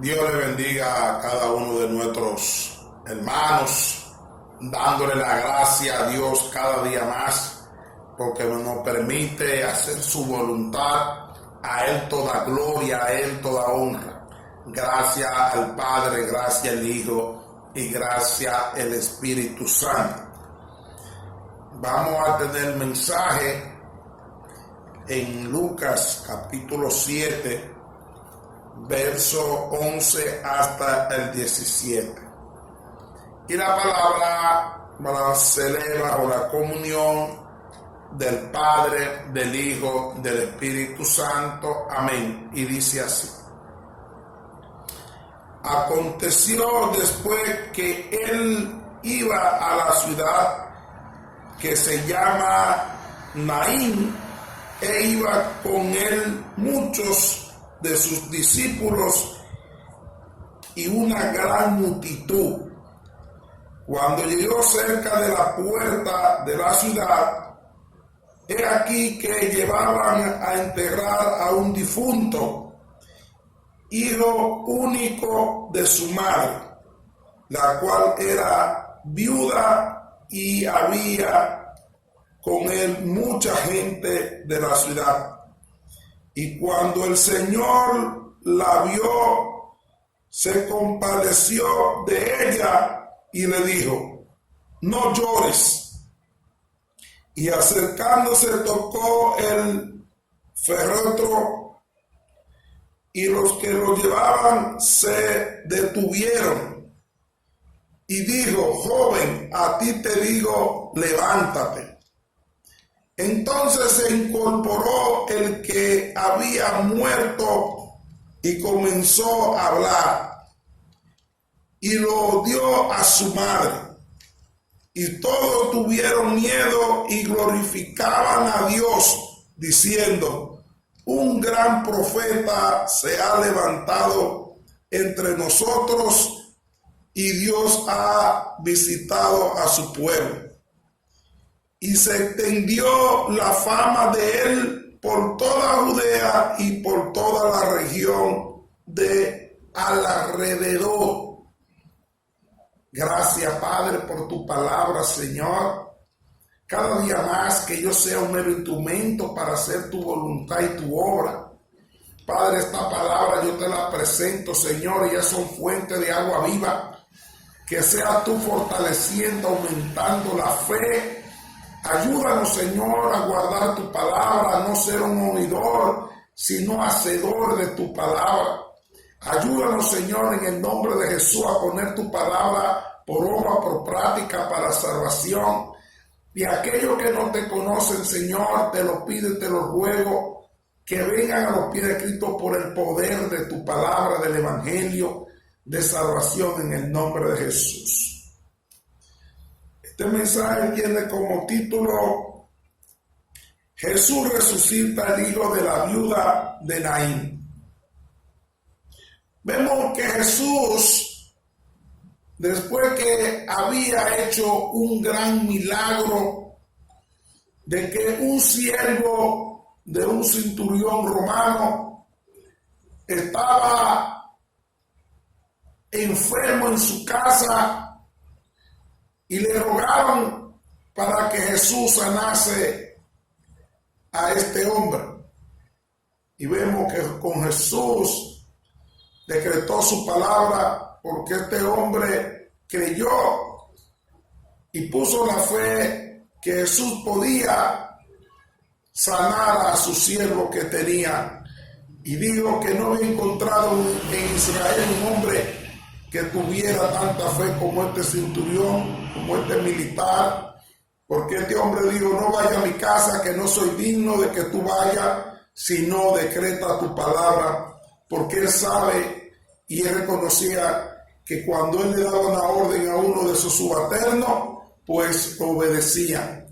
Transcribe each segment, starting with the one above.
Dios le bendiga a cada uno de nuestros hermanos, dándole la gracia a Dios cada día más, porque nos permite hacer su voluntad. A Él toda gloria, a Él toda honra. Gracias al Padre, gracias al Hijo y gracias al Espíritu Santo. Vamos a tener mensaje en Lucas capítulo 7, verso 11 hasta el 17. Y la palabra se lee bajo la comunión del Padre, del Hijo, del Espíritu Santo. Amén. Y dice así: aconteció después que él iba a la ciudad que se llama Naín, e iba con él muchos de sus discípulos y una gran multitud. Cuando llegó cerca de la puerta de la ciudad, he aquí que llevaban a enterrar a un difunto, hijo único de su madre, la cual era viuda, y había con él mucha gente de la ciudad. Y cuando el Señor la vio, se compadeció de ella y le dijo: no llores. Y acercándose tocó el féretro, y los que lo llevaban se detuvieron. Y dijo: joven, a ti te digo, levántate. Entonces se incorporó el que había muerto y comenzó a hablar, y lo dio a su madre. Y todos tuvieron miedo y glorificaban a Dios, diciendo: un gran profeta se ha levantado entre nosotros, y Dios ha visitado a su pueblo. Y se extendió la fama de él por toda Judea y por toda la región de alrededor. Gracias, Padre, por tu palabra, Señor. Cada día más que yo sea un mero instrumento para hacer tu voluntad y tu obra. Padre, esta palabra yo te la presento, Señor, y ellas son fuentes de agua viva. Que seas tú fortaleciendo, aumentando la fe. Ayúdanos, Señor, a guardar tu palabra, a no ser un oidor, sino hacedor de tu palabra. Ayúdanos, Señor, en el nombre de Jesús, a poner tu palabra por obra, por práctica, para salvación. Y aquellos que no te conocen, Señor, te lo pido y te lo ruego, que vengan a los pies de Cristo por el poder de tu palabra, del Evangelio de salvación, en el nombre de Jesús. Este mensaje tiene como título: Jesús resucita al hijo de la viuda de Naín. Vemos que Jesús, después que había hecho un gran milagro de que un siervo de un centurión romano estaba enfermo en su casa, y le rogaron para que Jesús sanase a este hombre. Y vemos que con Jesús decretó su palabra, porque este hombre creyó y puso la fe que Jesús podía sanar a su siervo que tenía. Y dijo que no había encontrado en Israel un hombre que tuviera tanta fe como este centurión, como este militar, porque este hombre dijo: no vaya a mi casa, que no soy digno de que tú vayas, sino decreta tu palabra, porque él sabe y él reconocía que cuando él le daba una orden a uno de sus subalternos, pues obedecían.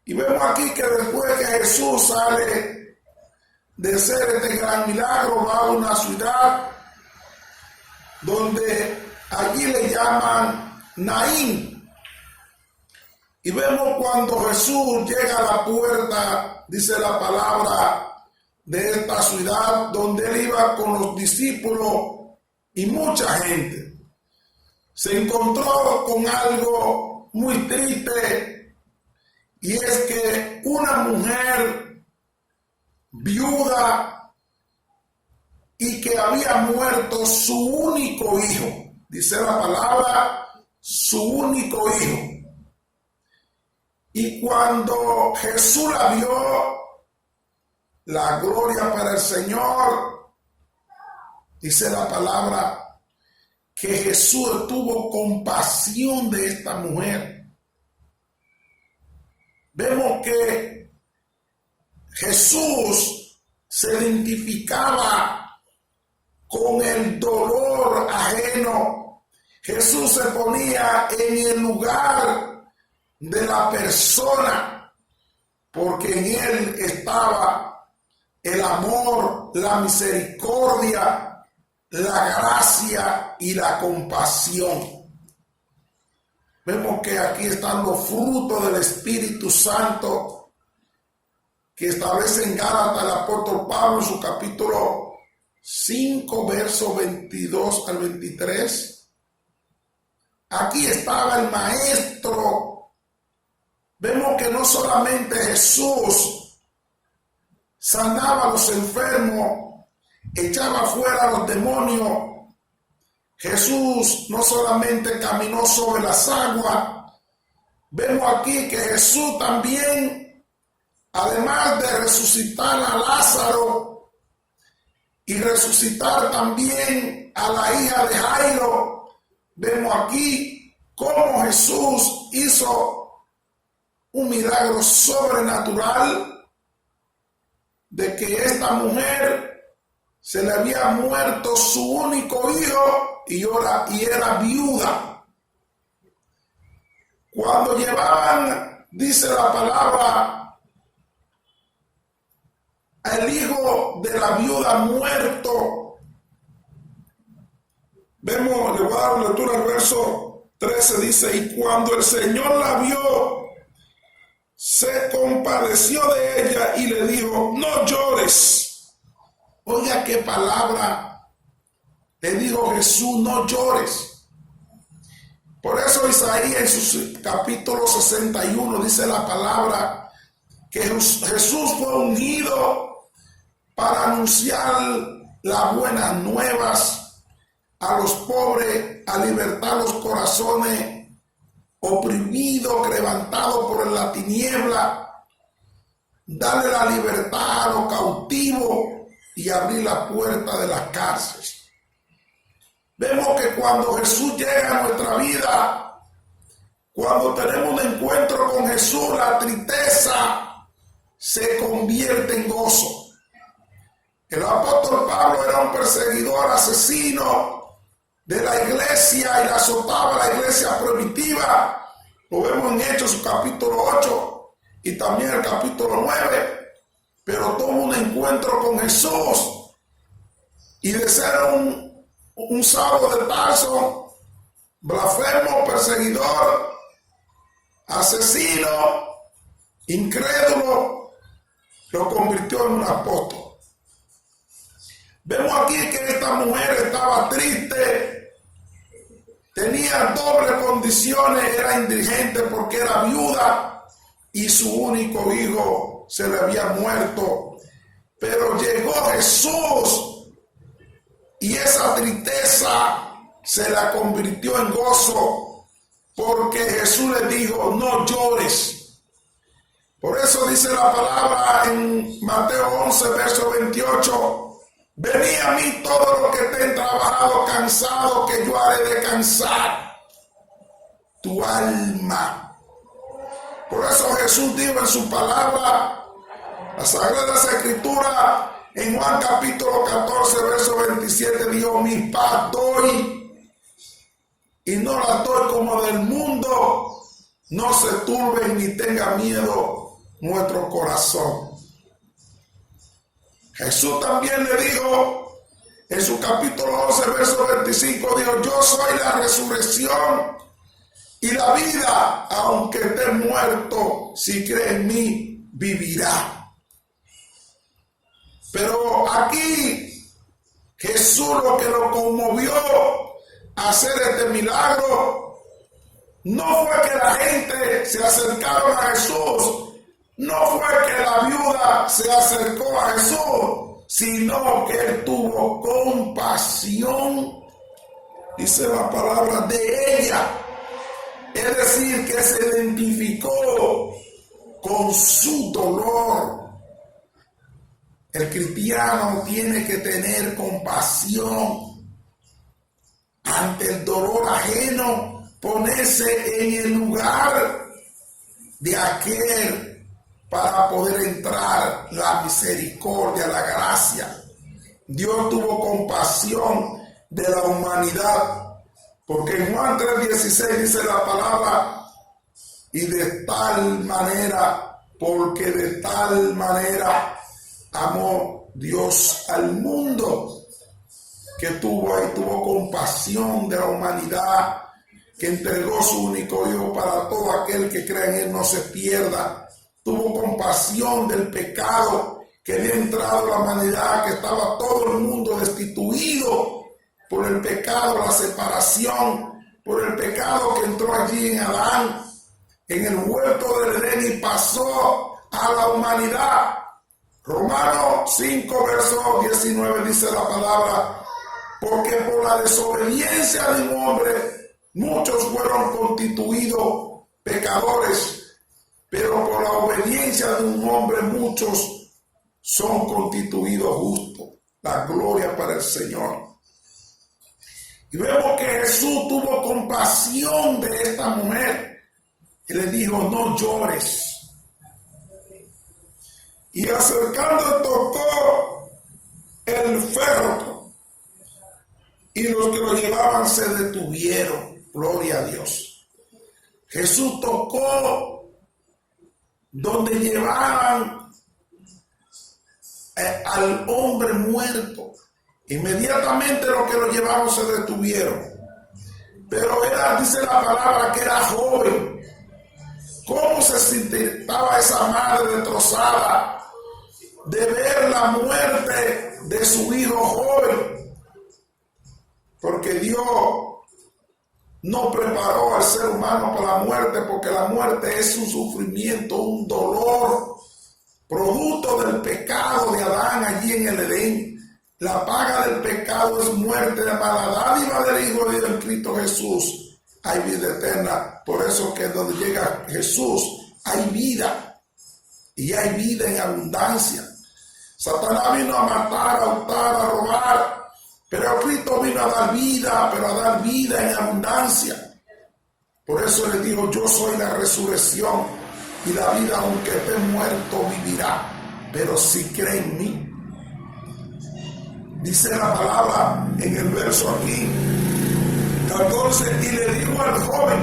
Y vemos aquí que después que Jesús sale de hacer este gran milagro, va a una ciudad donde allí le llaman Naín. Y vemos cuando Jesús llega a la puerta, dice la palabra, de esta ciudad donde él iba con los discípulos y mucha gente. Se encontró con algo muy triste, y es que una mujer viuda y que había muerto su único hijo, dice la palabra, su único hijo. Y cuando Jesús la vio, la gloria para el Señor, dice la palabra que Jesús tuvo compasión de esta mujer. Vemos que Jesús se identificaba con el dolor ajeno. Jesús se ponía en el lugar de la persona, porque en él estaba el amor, la misericordia, la gracia y la compasión. Vemos que aquí están los frutos del Espíritu Santo que establece en Gálatas el apóstol Pablo en su capítulo 5, versos 22 al 23. Aquí estaba el Maestro. Vemos que no solamente Jesús sanaba a los enfermos, echaba fuera a los demonios. Jesús no solamente caminó sobre las aguas. Vemos aquí que Jesús también, además de resucitar a Lázaro y resucitar también a la hija de Jairo, vemos aquí cómo Jesús hizo un milagro sobrenatural de que esta mujer se le había muerto su único hijo y era viuda. Cuando llevaban, dice la palabra, al hijo de la viuda muerto, vemos, le voy a dar lectura al verso 13, dice: y cuando el Señor la vio, se compadeció de ella y le dijo: no llores. Oiga qué palabra le dijo Jesús: no llores. Por eso Isaías en su capítulo 61 dice la palabra que Jesús fue ungido para anunciar las buenas nuevas a los pobres, a libertar los corazones oprimidos, levantados por la tiniebla, darle la libertad a los cautivos y abrir la puerta de las cárceles. Vemos que cuando Jesús llega a nuestra vida, cuando tenemos un encuentro con Jesús, la tristeza se convierte en gozo. El apóstol Pablo era un perseguidor, asesino de la iglesia y la azotaba la iglesia primitiva. Lo vemos en Hechos, su capítulo 8 y también el capítulo 9. Pero tuvo un encuentro con Jesús y de ser un Saulo de Tarso, blasfemo, perseguidor, asesino, incrédulo, lo convirtió en un apóstol. Vemos aquí que esta mujer estaba triste, tenía doble condiciones, era indigente porque era viuda y su único hijo se le había muerto. Pero llegó Jesús y esa tristeza se la convirtió en gozo, porque Jesús le dijo: no llores. Por eso dice la palabra en Mateo 11, verso 28: venid a mí todos los que estén trabajados, cansados, que yo haré descansar tu alma. Por eso Jesús dijo en su palabra, las Sagradas Escrituras, en Juan capítulo 14, verso 27, dijo: mi paz doy, y no la doy como del mundo. No se turben ni tenga miedo nuestro corazón. Jesús también le dijo en su capítulo 11, verso 25, dijo: yo soy la resurrección y la vida, aunque esté muerto, si cree en mí, vivirá. Pero aquí Jesús lo que lo conmovió a hacer este milagro no fue que la gente se acercaron a Jesús, no fue que la viuda se acercó a Jesús, sino que él tuvo compasión, dice la palabra, de ella. Es decir, que se identificó con su dolor. El cristiano tiene que tener compasión ante el dolor ajeno, ponerse en el lugar de aquel para poder entrar la misericordia, la gracia. Dios tuvo compasión de la humanidad, porque en Juan 3:16 dice la palabra, y de tal manera, porque de tal manera amó Dios al mundo, que tuvo compasión de la humanidad, que entregó su único Hijo para todo aquel que cree en él no se pierda. Tuvo compasión del pecado que había entrado a la humanidad, que estaba todo el mundo destituido por el pecado, la separación, por el pecado que entró allí en Adán, en el huerto del Edén, y pasó a la humanidad. Romanos 5, verso 19 dice la palabra, porque por la desobediencia de un hombre muchos fueron constituidos pecadores, pero por la obediencia de un hombre muchos son constituidos justos. La gloria para el Señor. Y vemos que Jesús tuvo compasión de esta mujer y le dijo, no llores. Y acercando tocó el féretro, y los que lo llevaban se detuvieron. Gloria a Dios. Jesús tocó donde llevaban al hombre muerto. Inmediatamente los que lo llevaron se detuvieron. Pero era, dice la palabra, que era joven. ¿Cómo se sintiera esa madre destrozada de ver la muerte de su hijo joven? Porque Dios no preparó al ser humano para la muerte, porque la muerte es un sufrimiento, un dolor, producto del pecado de Adán allí en el Edén. La paga del pecado es muerte, la dádiva del Hijo de Dios en Cristo Jesús hay vida eterna. Por eso que donde llega Jesús hay vida, y hay vida en abundancia. Satanás vino a matar, a hurtar, a robar, pero Cristo vino a dar vida, pero a dar vida en abundancia. Por eso le digo, yo soy la resurrección y la vida, aunque esté muerto vivirá, pero si cree en mí. Dice la palabra en el verso aquí 14, y le dijo al joven,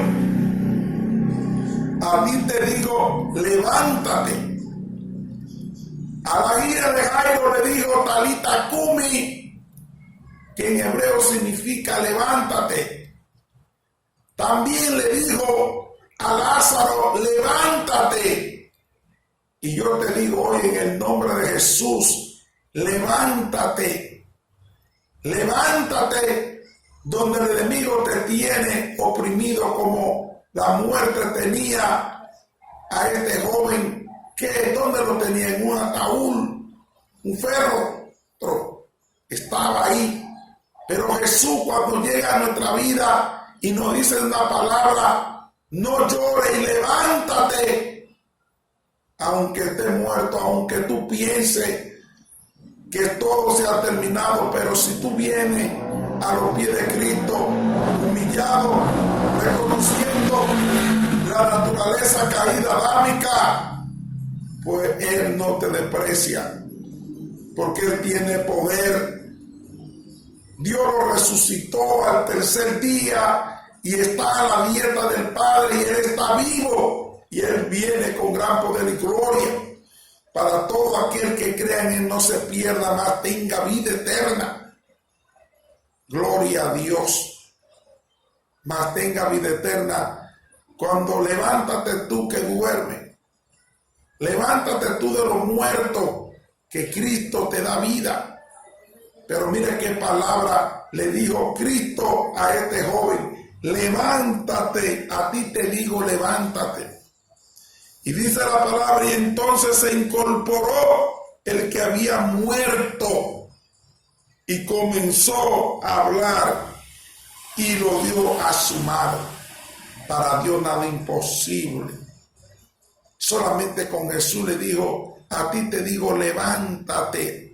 a ti te digo, levántate. A la hija de Jairo le dijo, Talita Cumi, que en hebreo significa levántate. También le dijo a Lázaro, levántate. Y yo te digo hoy en el nombre de Jesús, levántate. Levántate donde el enemigo te tiene oprimido, como la muerte tenía a este joven, que donde lo tenía, en un ataúd, un féretro, estaba ahí. Pero Jesús, cuando llega a nuestra vida y nos dice una palabra, no llores y levántate, aunque esté muerto, aunque tú pienses que todo se ha terminado, pero si tú vienes a los pies de Cristo, humillado, reconociendo la naturaleza caída adámica, pues Él no te desprecia, porque Él tiene poder. Dios lo resucitó al tercer día y está a la diestra del Padre, y Él está vivo, y Él viene con gran poder y gloria. Para todo aquel que crea en Él no se pierda, más tenga vida eterna. Gloria a Dios. Más tenga vida eterna. Cuando levántate tú que duermes. Levántate tú de los muertos que Cristo te da vida. Pero mire qué palabra le dijo Cristo a este joven: levántate, a ti te digo, levántate. Y dice la palabra, y entonces se incorporó el que había muerto y comenzó a hablar y lo dio a su madre. Para Dios nada imposible. Solamente con Jesús le dijo: a ti te digo, levántate.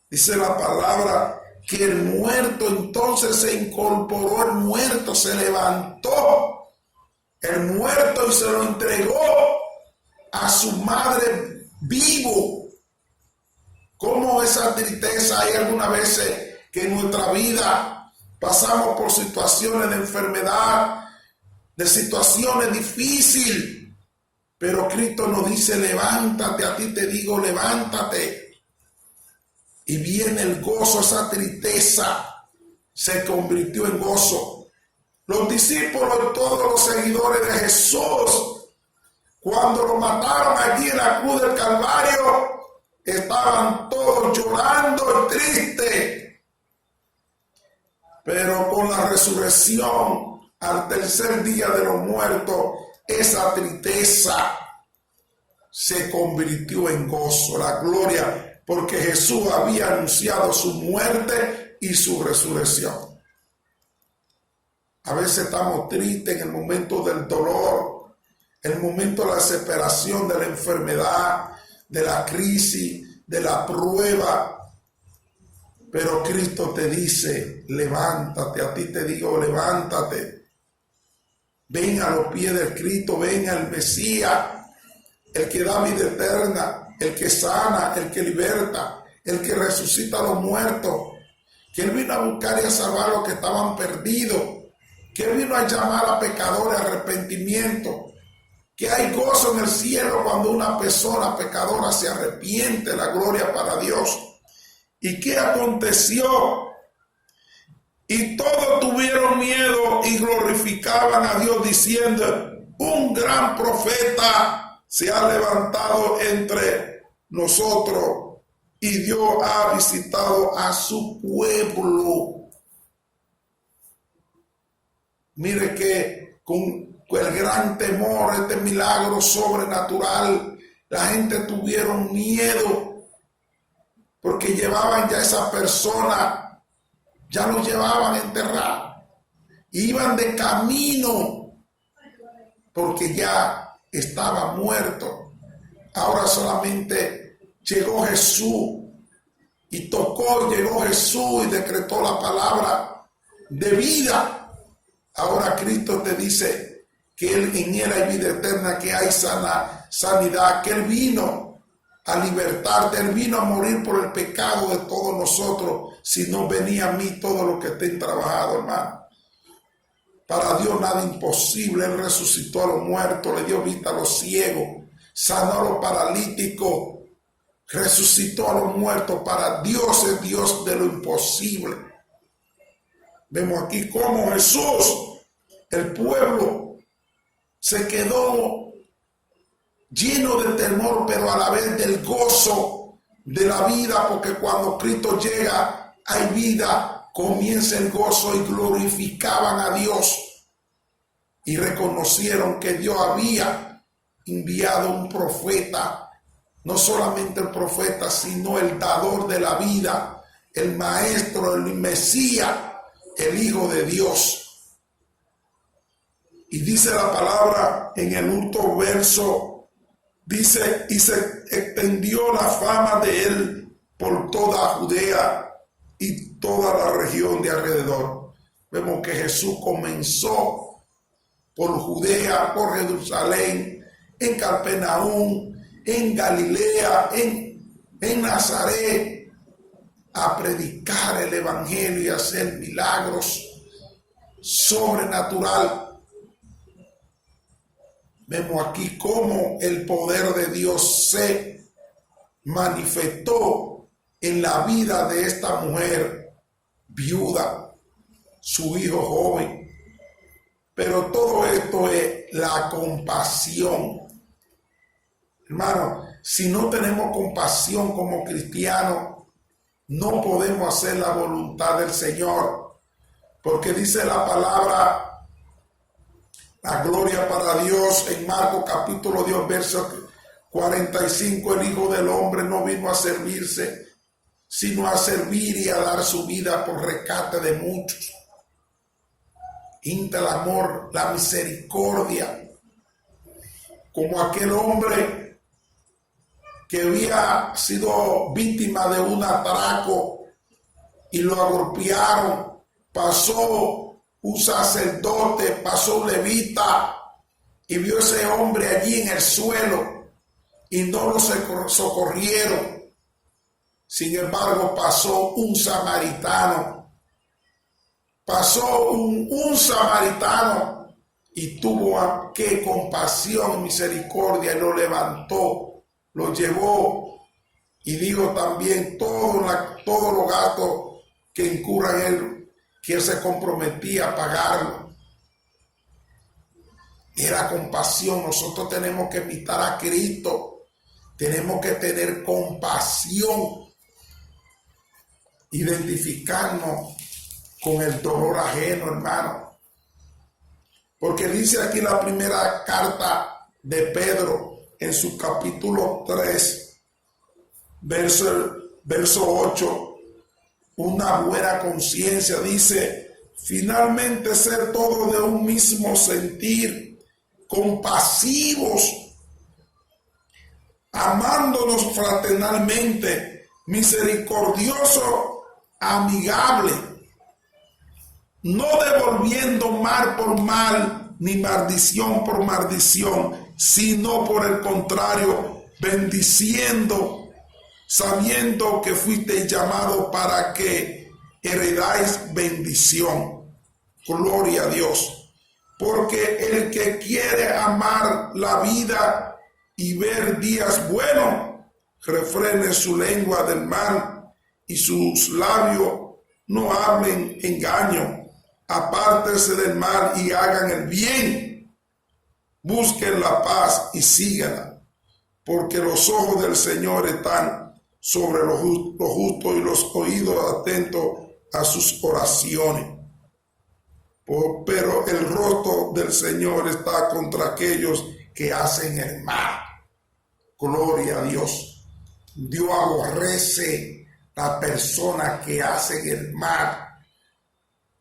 Dice la palabra que el muerto entonces se incorporó, el muerto se levantó, el muerto, y se lo entregó a su madre vivo. ¿Cómo esa tristeza? Hay algunas veces que en nuestra vida pasamos por situaciones de enfermedad, de situaciones difíciles, pero Cristo nos dice: levántate, a ti te digo, levántate. Y viene el gozo, esa tristeza se convirtió en gozo. Los discípulos y todos los seguidores de Jesús, cuando lo mataron allí en la cruz del Calvario, estaban todos llorando y tristes. Pero con la resurrección al tercer día de los muertos, esa tristeza se convirtió en gozo, la gloria, porque Jesús había anunciado su muerte y su resurrección. A veces estamos tristes en el momento del dolor, en el momento de la desesperación, de la enfermedad, de la crisis, de la prueba. Pero Cristo te dice: levántate, a ti te digo, levántate. Ven a los pies de Cristo, ven al Mesías, el que da vida eterna, el que sana, el que liberta, el que resucita a los muertos, que Él vino a buscar y a salvar a los que estaban perdidos, que Él vino a llamar a pecadores a arrepentimiento, que hay gozo en el cielo cuando una persona pecadora se arrepiente, la gloria para Dios. ¿Y qué aconteció? Y todos tuvieron miedo y glorificaban a Dios diciendo: un gran profeta se ha levantado entre nosotros y Dios ha visitado a su pueblo. Mire que con el gran temor, este milagro sobrenatural, la gente tuvieron miedo porque llevaban ya esa persona, ya lo llevaban enterrado, iban de camino porque ya estaba muerto. Ahora solamente llegó Jesús y tocó, y llegó Jesús y decretó la palabra de vida. Ahora Cristo te dice que en Él hay vida eterna, que hay sanidad, que Él vino a libertarte, Él vino a morir por el pecado de todos nosotros. Si no venía a mí todo lo que estén trabajado, hermano. Para Dios nada imposible. Él resucitó a los muertos, le dio vista a los ciegos, sanó a los paralíticos, resucitó a los muertos. Para Dios es Dios de lo imposible. Vemos aquí cómo Jesús, el pueblo, se quedó lleno de temor, pero a la vez del gozo de la vida, porque cuando Cristo llega hay vida. Comienza el gozo y glorificaban a Dios y reconocieron que Dios había enviado un profeta, no solamente el profeta, sino el dador de la vida, el maestro, el Mesías, el Hijo de Dios. Y dice la palabra en el último verso, dice: y se extendió la fama de él por toda Judea y toda la región de alrededor. Vemos que Jesús comenzó por Judea, por Jerusalén, en Capernaum, en Galilea, en Nazaret, a predicar el evangelio y hacer milagros sobrenatural. Vemos aquí cómo el poder de Dios se manifestó en la vida de esta mujer viuda, su hijo joven. Pero todo esto es la compasión. Hermano, si no tenemos compasión como cristianos, no podemos hacer la voluntad del Señor, porque dice la palabra, la gloria para Dios, en Marcos capítulo 10, verso 45, el Hijo del Hombre no vino a servirse, sino a servir y a dar su vida por rescate de muchos. Inta el amor, la misericordia, como aquel hombre que había sido víctima de un atraco y lo agolpearon, pasó un sacerdote, pasó un levita y vio a ese hombre allí en el suelo y no lo socorrieron. Sin embargo, pasó un samaritano. Pasó un samaritano y tuvo qué compasión y misericordia y lo levantó, lo llevó y dijo también todos los gastos que incurran él, que él se comprometía a pagarlo. Era compasión. Nosotros tenemos que imitar a Cristo, tenemos que tener compasión, identificarnos con el dolor ajeno, hermano. Porque dice aquí la primera carta de Pedro en su capítulo 3, verso 8, una buena conciencia, dice, finalmente ser todos de un mismo sentir, compasivos, amándonos fraternalmente, misericordioso, amigable, no devolviendo mal por mal, ni maldición por maldición, sino por el contrario, bendiciendo, sabiendo que fuisteis llamados para que heredáis bendición. Gloria a Dios. Porque el que quiere amar la vida y ver días buenos, refrene su lengua del mal y sus labios no hablen engaño. Apártense del mal y hagan el bien. Busquen la paz y síganla, porque los ojos del Señor están sobre los justos y los oídos atentos a sus oraciones. Pero el rostro del Señor está contra aquellos que hacen el mal. Gloria a Dios. Dios aborrece a personas que hacen el mal,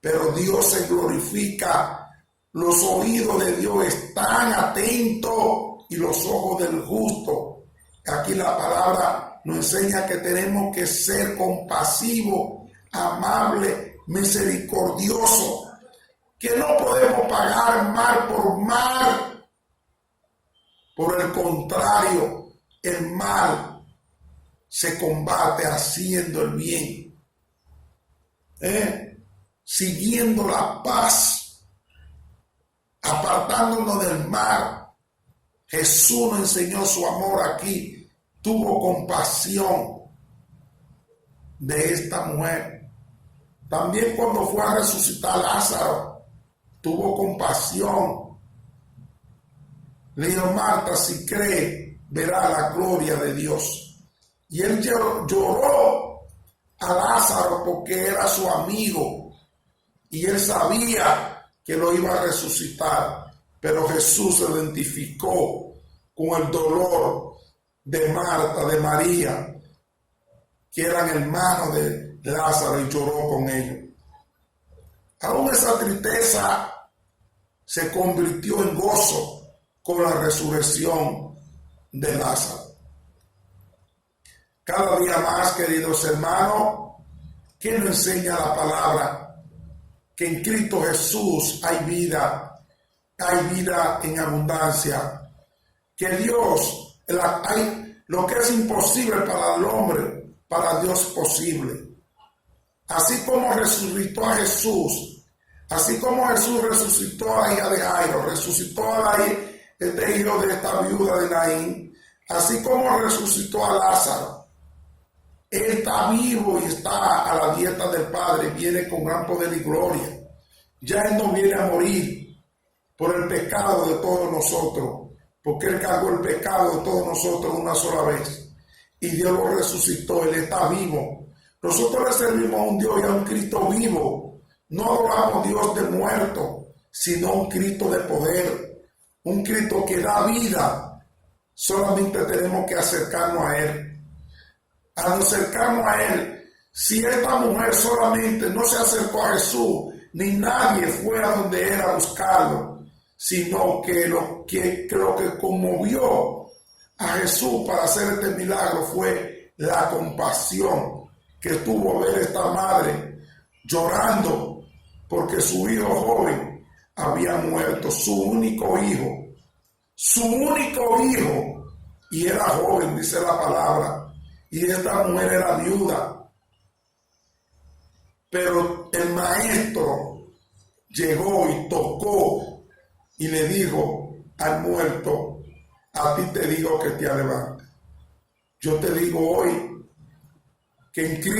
pero Dios se glorifica. Los oídos de Dios están atentos y los ojos del justo. Aquí la palabra nos enseña que tenemos que ser compasivos, amables, misericordiosos, que no podemos pagar mal por mal. Por el contrario, el mal se combate haciendo el bien, siguiendo la paz, apartándonos del mal. Jesús nos enseñó su amor aquí, tuvo compasión de esta mujer. También cuando fue a resucitar a Lázaro, tuvo compasión. Le dijo, Marta, si cree, verá la gloria de Dios. Y él lloró a Lázaro porque era su amigo y él sabía que lo iba a resucitar. Pero Jesús se identificó con el dolor de Marta, de María, que eran hermanos de Lázaro, y lloró con ellos. Aún esa tristeza se convirtió en gozo con la resurrección de Lázaro. Cada día más, queridos hermanos, ¿qué nos enseña la palabra? Que en Cristo Jesús hay vida en abundancia. Que Dios, lo que es imposible para el hombre, para Dios es posible. Así como resucitó a Jesús, así como Jesús resucitó a la hija de Jairo, resucitó a este hijo de esta viuda de Naín, así como resucitó a Lázaro, Él está vivo y está a la diestra del Padre, viene con gran poder y gloria. Ya Él no viene a morir por el pecado de todos nosotros, porque Él cargó el pecado de todos nosotros una sola vez y Dios lo resucitó. Él está vivo. Nosotros le servimos a un Dios y a un Cristo vivo. No adoramos a Dios de muerto, sino a un Cristo de poder, un Cristo que da vida. Solamente tenemos que acercarnos a Él. Al acercarnos a Él, si esta mujer solamente no se acercó a Jesús, ni nadie fue a donde era a buscarlo, sino que lo que conmovió a Jesús para hacer este milagro fue la compasión que tuvo ver esta madre llorando porque su hijo joven había muerto, su único hijo, y era joven, dice la palabra, y esta mujer era viuda. Pero el maestro llegó y tocó y le dijo al muerto: a ti te digo que te levantes. Yo te digo hoy que en Cristo